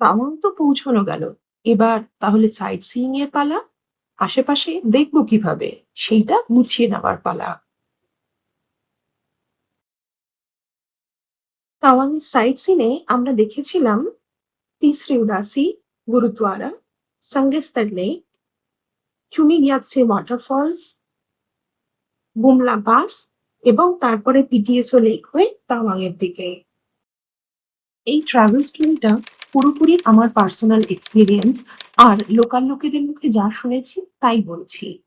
তাওয়াং তো পৌঁছানো গেল। এবার তাহলে সাইট সিইং এর পালা। আশেপাশে দেখবো কিভাবে, সেইটা গুছিয়ে নেওয়ার পালা। তাওয়াং এর সাইট সিনে আমরা দেখেছিলাম তিসরি উদাসি gurdwara, সাঙ্গেস্তার lake, Chumi গ্যাতসে waterfalls, Bumla pass এবং তারপরে পিটিএসও লেক হয়ে তাওয়াং এর দিকে। এই ট্রাভেল স্টোরিটা পুরোপুরি আমার পার্সোনাল এক্সপিরিয়েন্স, আর লোকাল লোকেদের মুখে যা শুনেছি তাই বলছি।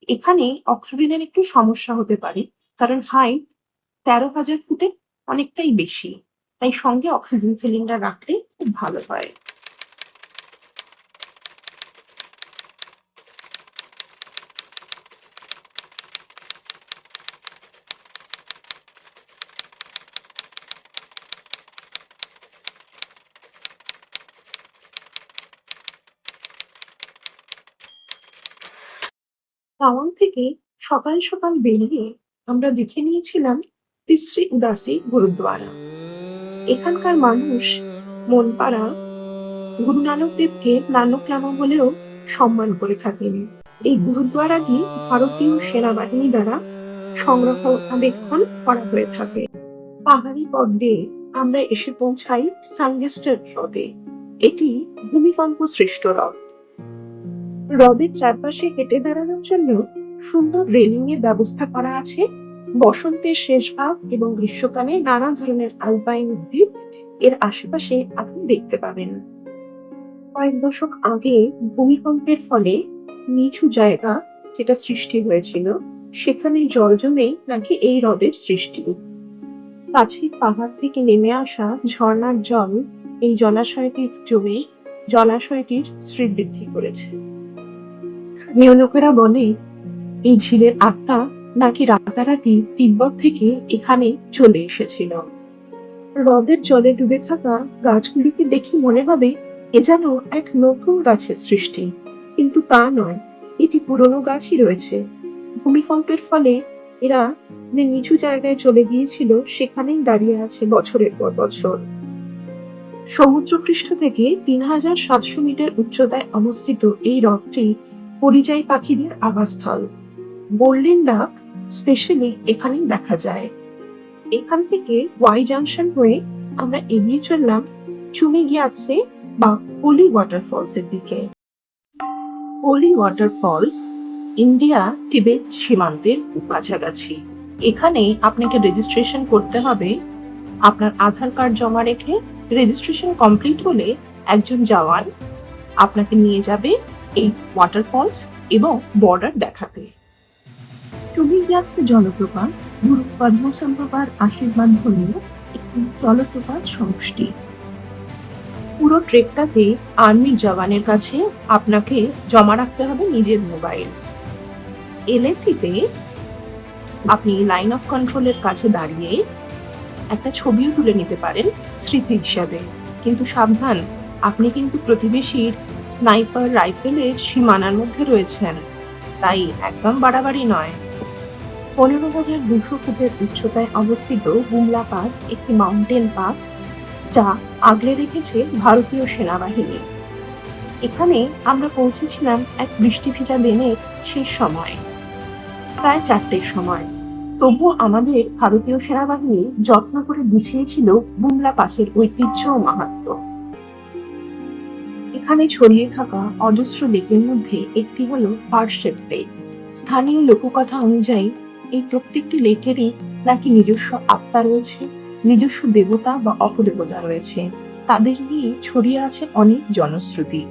এখানে অক্সিজেনের একটু সমস্যা হতে পারে, কারণ হাইট ১৩,০০০ ফুটে অনেকটাই বেশি। তাই সঙ্গে অক্সিজেন সিলিন্ডার রাখলে খুব ভালো হয়। তাওয়াং থেকে সকাল সকাল বেরিয়ে আমরা দেখে নিয়েছিলাম তিসরি উদাসি গুরুদ্বারা। এখানকার মানুষ মনপাড়া গুরু নানক দেবকে নানক লামা বলেও সম্মান করে থাকেন। এই গুরুদ্বারাটি ভারতীয় সেনাবাহিনী দ্বারা সংরক্ষণাবেক্ষণ করা হয়ে থাকে। পাহাড়ি পথ দিয়ে আমরা এসে পৌঁছাই সাঙ্গেস্টার হ্রদে। এটি ভূমিকম্প সৃষ্ট হ্রদ। হ্রদের চারপাশে হেঁটে বেড়ানোর জন্য সুন্দর রেলিং এর ব্যবস্থা করা আছে। বসন্তের শেষ ভাগ এবং গ্রীষ্মকালে নানা ধরনের আলপাইন উদ্ভিদ এর আশেপাশে আপনি দেখতে পাবেন। কয়েক দশক আগে ভূমিকম্পের ফলে নিচু জায়গা যেটা সৃষ্টি হয়েছিল, সেখানে জল জমেই নাকি এই হ্রদের সৃষ্টি। কাছের পাহাড় থেকে নেমে আসা ঝর্ণার জল এই জলাশয়টি জমে জলাশয়টির শ্রীবৃদ্ধি করেছে। স্থানীয় লোকেরা বলে এই ঝিলের আত্মা নাকি রাতারাতি তিব্বত থেকে এখানে চলে এসেছিল। হ্রদের জলে ডুবে থাকা গাছগুলিকে দেখে মনে হবে এ যেন এক নতুন গাছের সৃষ্টি, কিন্তু তা নয়, এটি পুরনো গাছই রয়েছে। ভূমিকম্পের ফলে এরা যে নিচু জায়গায় চলে গিয়েছিল সেখানেই দাঁড়িয়ে আছে বছরের পর বছর। সমুদ্রপৃষ্ঠ থেকে ৩,৭০০ মিটার উচ্চতায় অবস্থিত এই হ্রদটি পরিযায়ী পাখিদের আবাসস্থল। গোল্ডেন ডাক স্পেশালি এখানেই দেখা যায়। এখান থেকে ওয়াই জাংশন হয়ে আমরা এগিয়ে চললাম চুমি গিয়াৎসে বা হোলি ওয়াটারফলস এর দিকে। হোলি ওয়াটারফলস ইন্ডিয়া টিবেট সীমান্তের কাছাকাছি। এখানে আপনাকে রেজিস্ট্রেশন করতে হবে। আপনার আধার কার্ড জমা রেখে রেজিস্ট্রেশন কমপ্লিট হলে একজন জওয়ান আপনাকে নিয়ে যাবে এই ওয়াটারফলস এবং বর্ডার দেখাতে। চুমি গ্যাতসে জলপ্রপাত গুরু পদ্মসম্ভবার আশীর্বাদ ধর্মীয় একটি জলপ্রপাত সমষ্টি। পুরো ট্রেকটাতে আর্মির জওয়ানের কাছে আপনাকে জমা রাখতে হবে নিজের মোবাইল। এলএসি-তে আপনি লাইন অফ কন্ট্রোলের কাছে দাঁড়িয়ে একটা ছবিও তুলে নিতে পারেন স্মৃতি হিসাবে। কিন্তু সাবধান, আপনি কিন্তু প্রতিবেশীর স্নাইপার রাইফেলের সীমানার মধ্যে রয়েছেন, তাই একদম বাড়াবাড়ি নয়। ১৫,২০০ ফুটের উচ্চতায় অবস্থিত বুমলা পাস একটি মাউন্টেন পাস, যা আগলে রেখেছে ভারতীয় সেনাবাহিনী। এখানে আমরা পৌঁছেছিলাম এক বৃষ্টি ভেজা দিনের শেষ সময়, প্রায় ৪টের সময়। তবুও আমাদের ভারতীয় সেনাবাহিনী যত্ন করে গুছিয়েছিল বুমলা পাসের ঐতিহ্য ও মাহাত্ম্য। এখানে ছড়িয়ে থাকা অজস্র লেকের মধ্যে একটি হলো হার্ট-শেপ লেক। স্থানীয় লোককথা অনুযায়ী এই প্রত্যেকটি লেকেরই নাকি নিজস্ব আত্মা রয়েছে, নিজস্ব দেবতা বা অপদেবতা রয়েছে। তাদের নিয়ে ছড়িয়ে আছে অনেক জনশ্রুতি।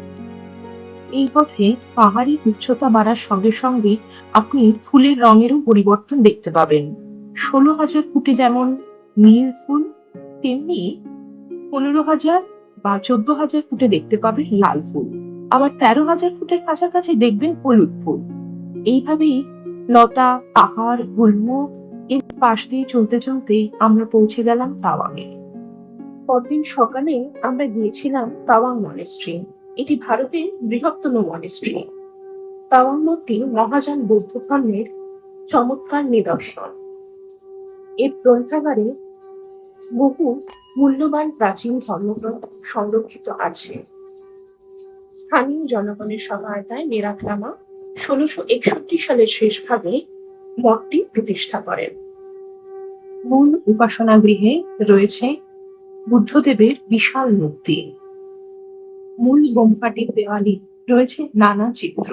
এই পথে পাহাড়ি উচ্চতা বাড়ার সঙ্গে সঙ্গে আপনি ফুলের রঙেরও পরিবর্তন দেখতে পাবেন। ১৬,০০০ ফুটে যেমন নীল ফুল, তেমনি ১৫,০০০ বা ১৪,০০০ ফুটে দেখতে পাবেন লাল ফুল। আবার ১৩,০০০ ফুটের কাছাকাছি দেখবেন হলুদ ফুল। এইভাবেই লতা, পাহাড়, গুল্ম এর পাশ দিয়ে চলতে চলতে আমরা পৌঁছে গেলাম তাওয়াঙে। পরদিন সকালে আমরা গিয়েছিলাম তাওয়াং মনেস্ট্রি। এটি ভারতের বৃহত্তম মনেস্ট্রি। তাওয়াং মঠটি মহাযান বৌদ্ধ ধর্মের চমৎকার নিদর্শন। এর গ্রন্থাগারে বহু মূল্যবান প্রাচীন ধর্মগ্রন্থ সংরক্ষিত আছে। স্থানীয় জনগণের সহায়তায় মেরাক লামা ১৬৬১ সালের শেষ ভাগে মঠটি প্রতিষ্ঠা করেন। মূল উপাসনা গৃহে রয়েছে বুদ্ধদেবের বিশাল মূর্তি। মূল বোমকাটির দেওয়ালে রয়েছে নানা চিত্র।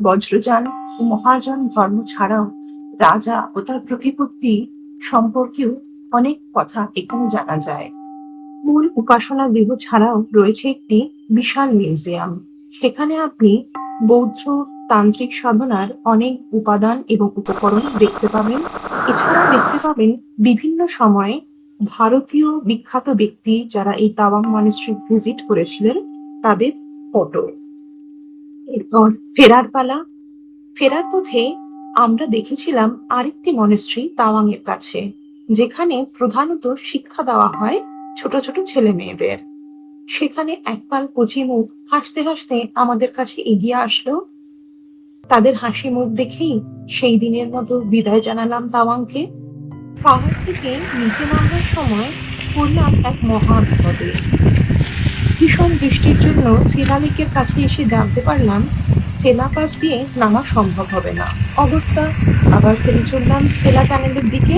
বজ্রযান ও মহাযান ধর্ম ছাড়াও রাজা ও তার প্রতিপত্তি সম্পর্কেও অনেক কথা এখানে জানা যায়। মূল উপাসনা গৃহ ছাড়াও রয়েছে একটি বিশাল মিউজিয়াম। সেখানে আপনি বৌদ্ধ তান্ত্রিক সাধনার অনেক উপাদান এবং উপকরণ দেখতে পাবেন। এছাড়াও দেখতে পাবেন বিভিন্ন সময়ে ভারতীয় বিখ্যাত ব্যক্তি যারা এই তাওয়াং মনেস্ট্রি ভিজিট করেছিলেন তাদের ফটো। এরপর ফেরার পালা। ফেরার পথে আমরা দেখেছিলাম আরেকটি মনেস্ট্রি তাওয়াং এর কাছে, যেখানে প্রধানত শিক্ষা দেওয়া হয় ছোট ছোট ছেলে মেয়েদের। সেখানে একপাল কচি মুখ হাসতে হাসতে আমাদের কাছে এগিয়ে আসলো। তাদের হাসি মুখ দেখেই সেই দিনের মতো বিদায় জানালাম তাওয়াংকে। পাহাড় থেকে নিচে নামবার সময় পড়লাম এক মহা বিপদে। ভীষণ বৃষ্টির জন্য সেলা লেকের কাছে এসে জানতে পারলাম সেলা পাস দিয়ে নামা সম্ভব হবে না। অগত্যা আবার ফেরি চললাম সেলা টানেলের দিকে।